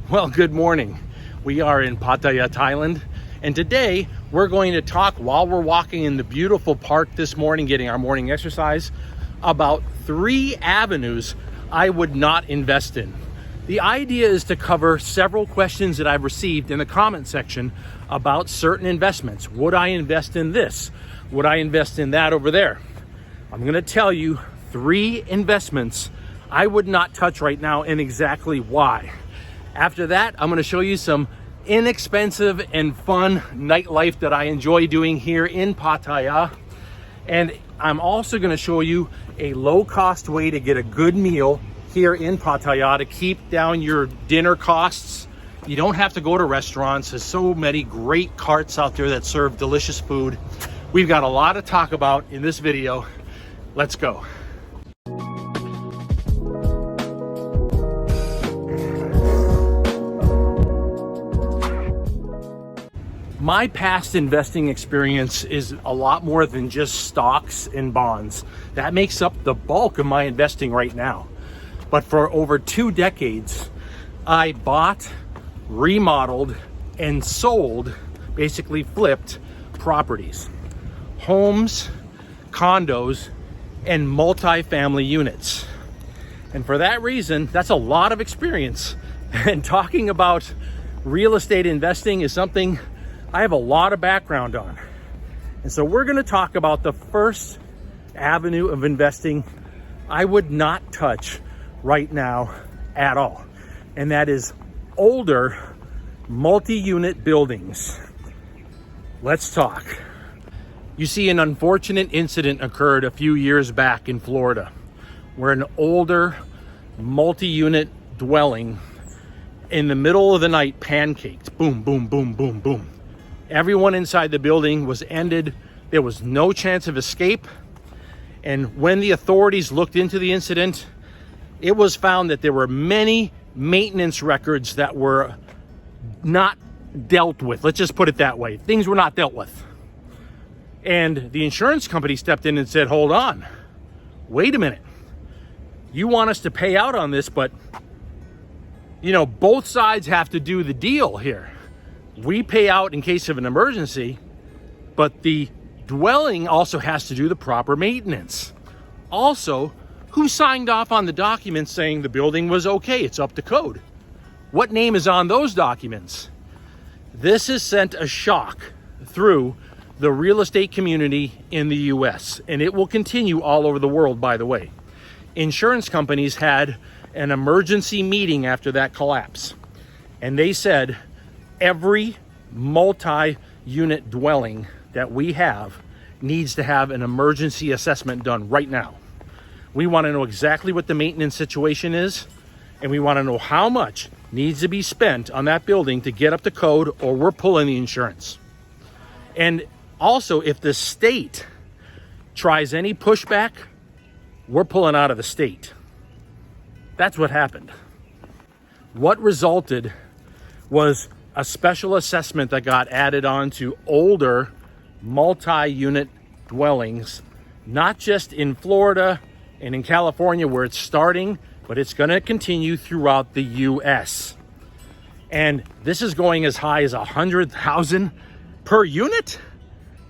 Well, good morning. We are in Pattaya, Thailand, and today we're going to talk while we're walking in the beautiful park this morning, getting our morning exercise, about 3 avenues I would not invest in. The idea is to cover several questions that I've received in the comment section about certain investments. Would I invest in this? Would I invest in that over there? I'm going to tell you 3 investments I would not touch right now and exactly why. After that, I'm going to show you some inexpensive and fun nightlife that I enjoy doing here in Pattaya. And I'm also going to show you a low-cost way to get a good meal here in Pattaya to keep down your dinner costs. You don't have to go to restaurants. There's so many great carts out there that serve delicious food. We've got a lot to talk about in this video. Let's go. My past investing experience is a lot more than just stocks and bonds. That makes up the bulk of my investing right now. But for over 2 decades, I bought, remodeled, and sold, basically flipped properties, homes, condos, and multifamily units. And for that reason, that's a lot of experience. And talking about real estate investing is something I have a lot of background on. And so we're going to talk about the first avenue of investing I would not touch right now at all. And that is older multi-unit buildings. Let's talk. You see, an unfortunate incident occurred a few years back in Florida where an older multi-unit dwelling in the middle of the night pancaked. Boom, boom, boom, boom, boom. Everyone inside the building was ended. There was no chance of escape. And when the authorities looked into the incident, it was found that there were many maintenance records that were not dealt with. Let's just put it that way. Things were not dealt with. And the insurance company stepped in and said, hold on, wait a minute. You want us to pay out on this, but both sides have to do the deal here. We pay out in case of an emergency, but the dwelling also has to do the proper maintenance. Also, who signed off on the documents saying the building was okay, it's up to code? What name is on those documents? This has sent a shock through the real estate community in the US, and it will continue all over the world, by the way. Insurance companies had an emergency meeting after that collapse, and they said, every multi-unit dwelling that we have needs to have an emergency assessment done right now. We want to know exactly what the maintenance situation is, and we want to know how much needs to be spent on that building to get up to code, or we're pulling the insurance. And also, if the state tries any pushback, we're pulling out of the state. That's what happened. What resulted was a special assessment that got added on to older multi-unit dwellings, not just in Florida and in California where it's starting, but it's going to continue throughout the US. And this is going as high as $100,000 per unit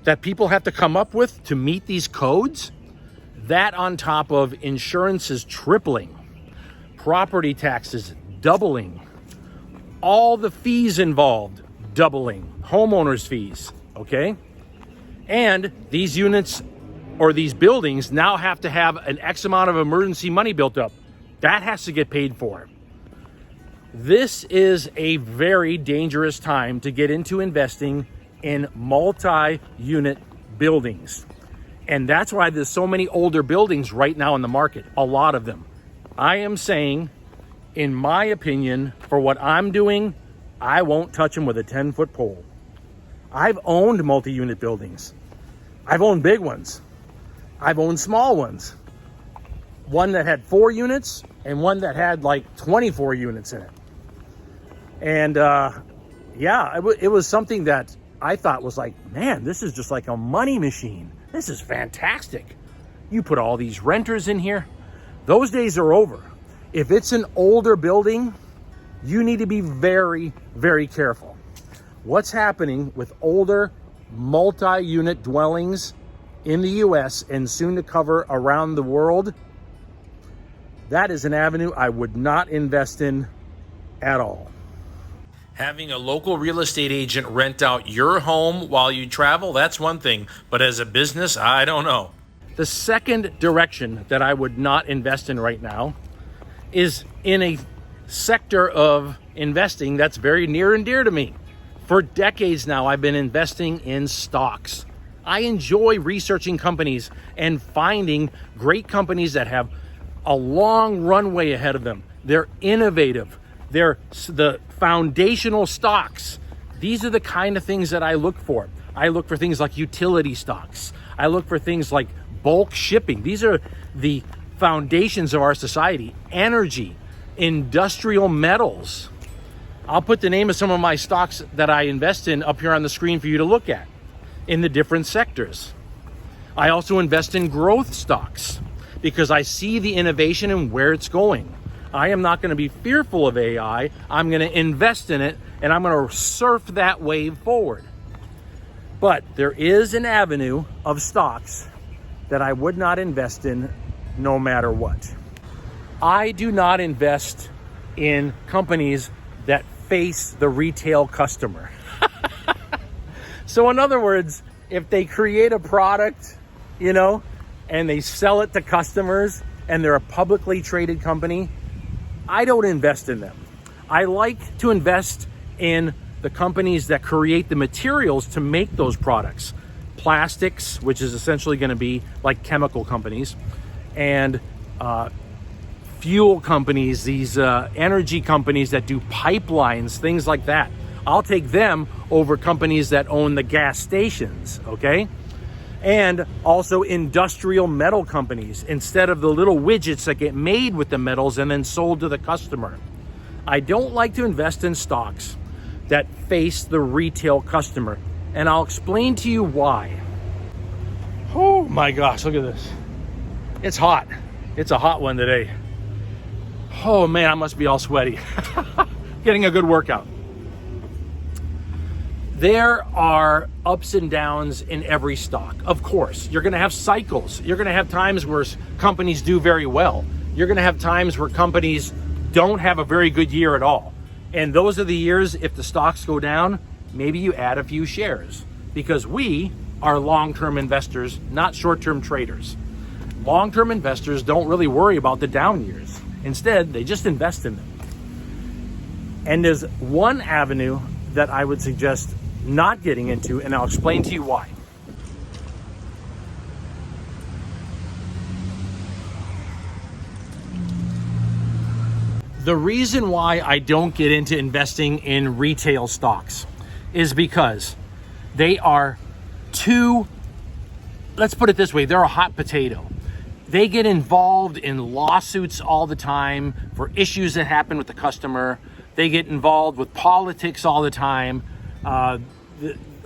that people have to come up with to meet these codes. That on top of insurances tripling, property taxes doubling, all the fees involved doubling, homeowners fees, okay? And these units or these buildings now have to have an X amount of emergency money built up. That has to get paid for. This is a very dangerous time to get into investing in multi-unit buildings. And that's why there's so many older buildings right now in the market, a lot of them. I am saying, in my opinion, for what I'm doing, I won't touch them with a 10-foot pole. I've owned multi-unit buildings. I've owned big ones. I've owned small ones. One that had 4 units and one that had like 24 units in it. And it was something that I thought was like, man, this is just like a money machine. This is fantastic. You put all these renters in here. Those days are over. If it's an older building you need to be very, very careful. What's happening with older multi-unit dwellings in the US and soon to cover around the world, that is an avenue I would not invest in at all. Having a local real estate agent rent out your home while you travel, that's one thing. But as a business, I don't know. The second direction that I would not invest in right now is in a sector of investing that's very near and dear to me. For decades now, I've been investing in stocks. I enjoy researching companies and finding great companies that have a long runway ahead of them. They're innovative. They're the foundational stocks. These are the kind of things that I look for. I look for things like utility stocks. I look for things like bulk shipping. These are the foundations of our society. Energy, industrial metals. I'll put the name of some of my stocks that I invest in up here on the screen for you to look at in the different sectors. I also invest in growth stocks because I see the innovation and where it's going. I am not going to be fearful of AI. I'm going to invest in it and I'm going to surf that wave forward. But there is an avenue of stocks that I would not invest in no matter what. I do not invest in companies that face the retail customer. So in other words, if they create a product, and they sell it to customers and they're a publicly traded company, I don't invest in them. I like to invest in the companies that create the materials to make those products. Plastics, which is essentially going to be like chemical companies, and fuel companies, these energy companies that do pipelines, things like that. I'll take them over companies that own the gas stations, okay? And also industrial metal companies instead of the little widgets that get made with the metals and then sold to the customer. I don't like to invest in stocks that face the retail customer, and I'll explain to you why. Oh my gosh, look at this. It's hot. It's a hot one today. Oh man, I must be all sweaty. Getting a good workout. There are ups and downs in every stock. Of course, you're going to have cycles. You're going to have times where companies do very well. You're going to have times where companies don't have a very good year at all. And those are the years, if the stocks go down, maybe you add a few shares, because we are long-term investors, not short-term traders. Long-term investors don't really worry about the down years. Instead, they just invest in them. And there's one avenue that I would suggest not getting into, and I'll explain to you why. The reason why I don't get into investing in retail stocks is because they are too, let's put it this way, they're a hot potato. They get involved in lawsuits all the time for issues that happen with the customer. They get involved with politics all the time. A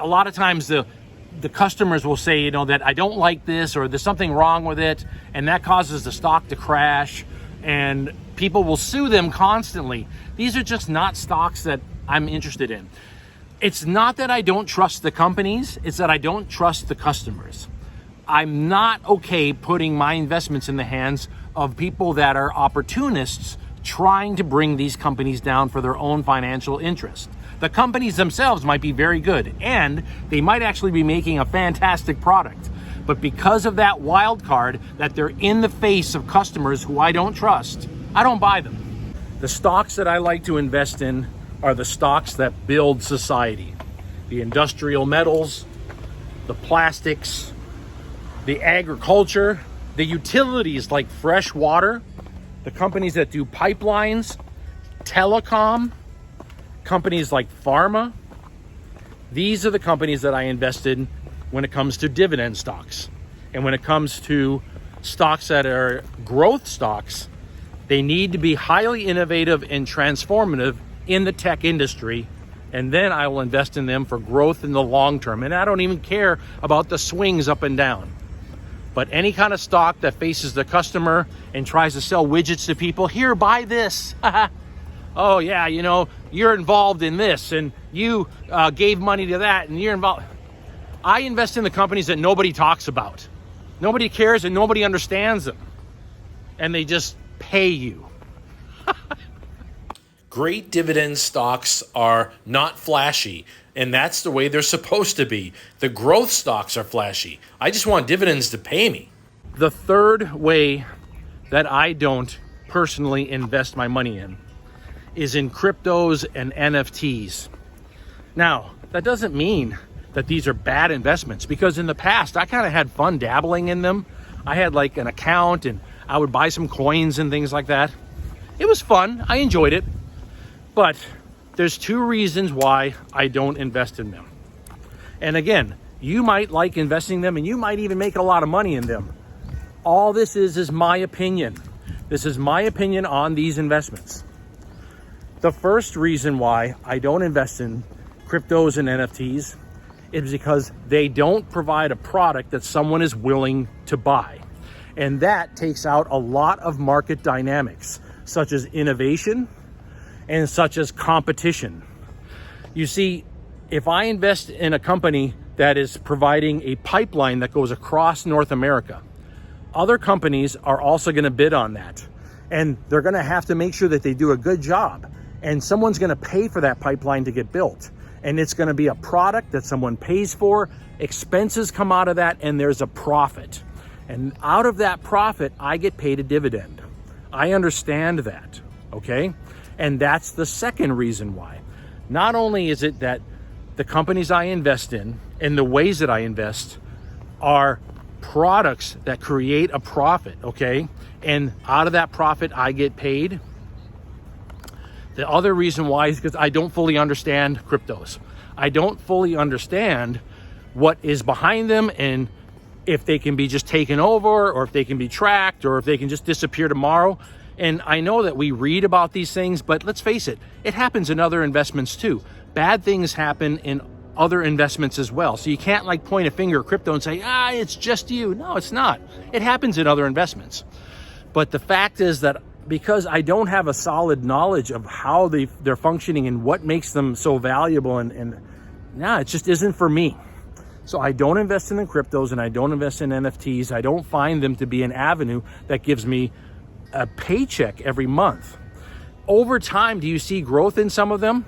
lot of times the customers will say, that I don't like this or there's something wrong with it, and that causes the stock to crash, and people will sue them constantly. These are just not stocks that I'm interested in. It's not that I don't trust the companies, it's that I don't trust the customers. I'm not okay putting my investments in the hands of people that are opportunists trying to bring these companies down for their own financial interest. The companies themselves might be very good, and they might actually be making a fantastic product. But because of that wild card that they're in the face of customers who I don't trust, I don't buy them. The stocks that I like to invest in are the stocks that build society. The industrial metals, the plastics, the agriculture, the utilities like fresh water, the companies that do pipelines, telecom, companies like pharma. These are the companies that I invest in when it comes to dividend stocks. And when it comes to stocks that are growth stocks, they need to be highly innovative and transformative in the tech industry. And then I will invest in them for growth in the long term. And I don't even care about the swings up and down. But any kind of stock that faces the customer and tries to sell widgets to people, here, buy this. oh yeah, you know, you're involved in this and you gave money to that and you're involved. I invest in the companies that nobody talks about. Nobody cares and nobody understands them. And they just pay you. Great dividend stocks are not flashy, and that's the way they're supposed to be. The growth stocks are flashy. I just want dividends to pay me. The third way that I don't personally invest my money in is in cryptos and NFTs. Now, that doesn't mean that these are bad investments, because in the past I kind of had fun dabbling in them. I had like an account and I would buy some coins and things like that. It was fun. I enjoyed it. But there's two reasons why I don't invest in them. And again, you might like investing in them and you might even make a lot of money in them. All this is my opinion. This is my opinion on these investments. The first reason why I don't invest in cryptos and NFTs is because they don't provide a product that someone is willing to buy. And that takes out a lot of market dynamics, such as innovation and such as competition. You see, if I invest in a company that is providing a pipeline that goes across North America, other companies are also going to bid on that. And they're going to have to make sure that they do a good job. And someone's going to pay for that pipeline to get built. And it's going to be a product that someone pays for, expenses come out of that, and there's a profit. And out of that profit, I get paid a dividend. I understand that, okay? And that's the second reason why. Not only is it that the companies I invest in and the ways that I invest are products that create a profit, okay? And out of that profit, I get paid. The other reason why is because I don't fully understand cryptos. I don't fully understand what is behind them and if they can be just taken over or if they can be tracked or if they can just disappear tomorrow. And I know that we read about these things, but let's face it, it happens in other investments too. Bad things happen in other investments as well. So you can't like point a finger at crypto and say, it's just you. No, it's not. It happens in other investments. But the fact is that because I don't have a solid knowledge of how they're functioning and what makes them so valuable, it just isn't for me. So I don't invest in the cryptos and I don't invest in NFTs. I don't find them to be an avenue that gives me a paycheck every month. Over time, do you see growth in some of them?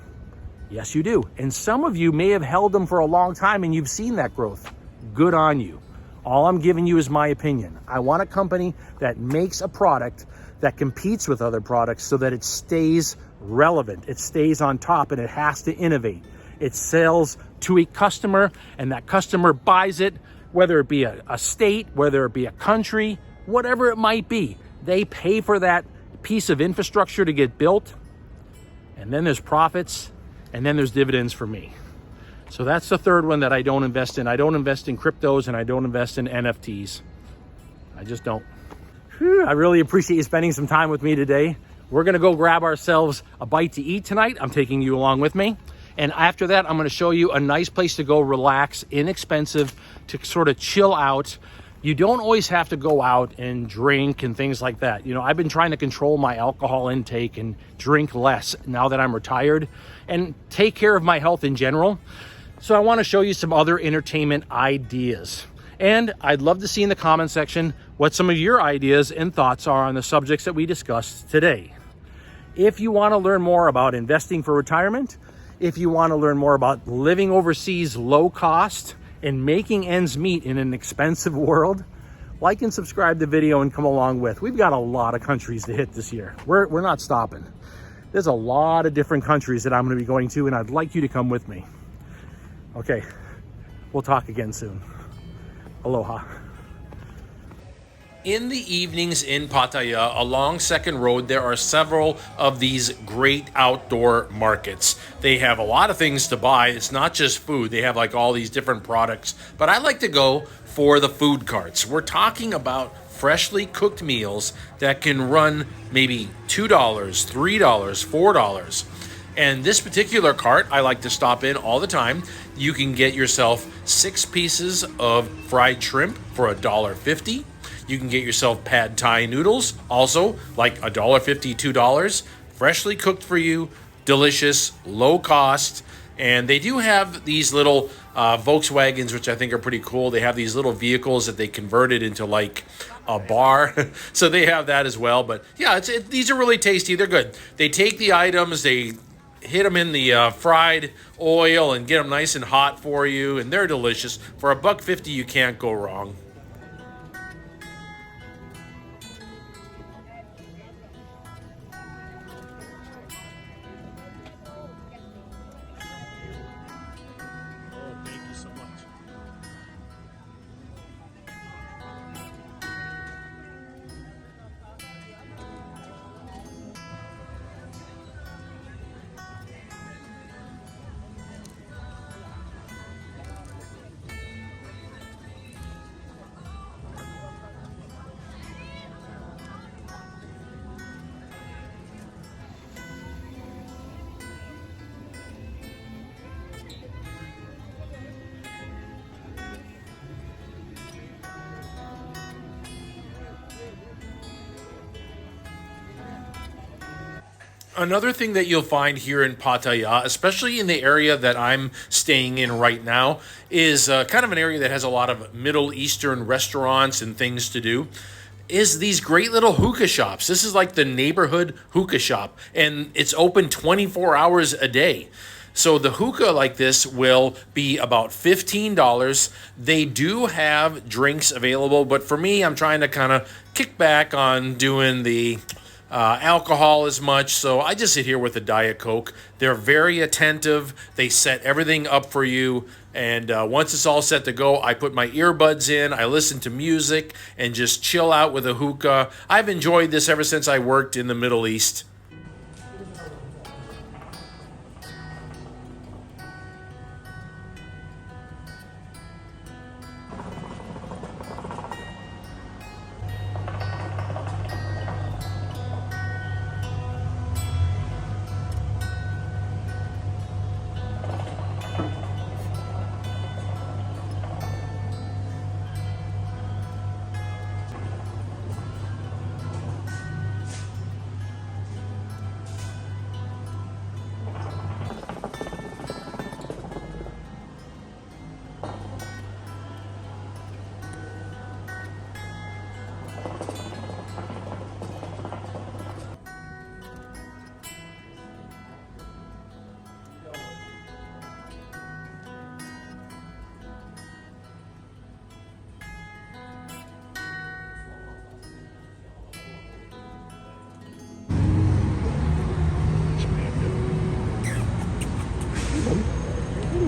Yes, you do. And some of you may have held them for a long time and you've seen that growth. Good on you. All I'm giving you is my opinion. I want a company that makes a product that competes with other products so that it stays relevant, it stays on top, and it has to innovate. It sells to a customer and that customer buys it, whether it be a state, whether it be a country, whatever it might be. They pay for that piece of infrastructure to get built, and then there's profits, and then there's dividends for me. So that's the third one that I don't invest in. I don't invest in cryptos and I don't invest in NFTs. I just don't. I really appreciate you spending some time with me today. We're gonna go grab ourselves a bite to eat tonight. I'm taking you along with me. And after that, I'm gonna show you a nice place to go relax, inexpensive, to sort of chill out. You don't always have to go out and drink and things like that. You know, I've been trying to control my alcohol intake and drink less now that I'm retired and take care of my health in general. So I want to show you some other entertainment ideas. And I'd love to see in the comment section what some of your ideas and thoughts are on the subjects that we discussed today. If you want to learn more about investing for retirement, if you want to learn more about living overseas low cost, and making ends meet in an expensive world, like and subscribe to the video and come along with. We've got a lot of countries to hit this year. We're not stopping. There's a lot of different countries that I'm going to be going to, and I'd like you to come with me. Okay, we'll talk again soon. Aloha. In the evenings in Pattaya, along Second Road, there are several of these great outdoor markets. They have a lot of things to buy. It's not just food. They have like all these different products. But I like to go for the food carts. We're talking about freshly cooked meals that can run maybe $2, $3, $4. And this particular cart, I like to stop in all the time. You can get yourself 6 pieces of fried shrimp for $1.50. You can get yourself pad thai noodles, also like $1.50, $2 freshly cooked for you, delicious, low cost. And they do have these little Volkswagens, which I think are pretty cool. They have these little vehicles that they converted into like a bar. So they have that as well. But yeah, these are really tasty. They're good. They take the items, they hit them in the fried oil and get them nice and hot for you. And they're delicious. For $1.50, you can't go wrong. Another thing that you'll find here in Pattaya, especially in the area that I'm staying in right now, is kind of an area that has a lot of Middle Eastern restaurants and things to do, is these great little hookah shops. This is like the neighborhood hookah shop, and it's open 24 hours a day. So the hookah like this will be about $15. They do have drinks available, but for me, I'm trying to kind of kick back on doing the alcohol as much, so I just sit here with a Diet Coke. They're very attentive. They set everything up for you, and once it's all set to go, I put my earbuds in, I listen to music, and just chill out with a hookah. I've enjoyed this ever since I worked in the Middle East.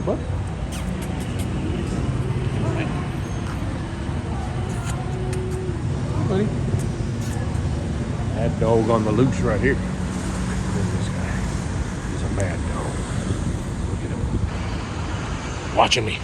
What? Buddy. That dog on the loose right here. Look at this guy. He's a mad dog. Look at him. Watching me.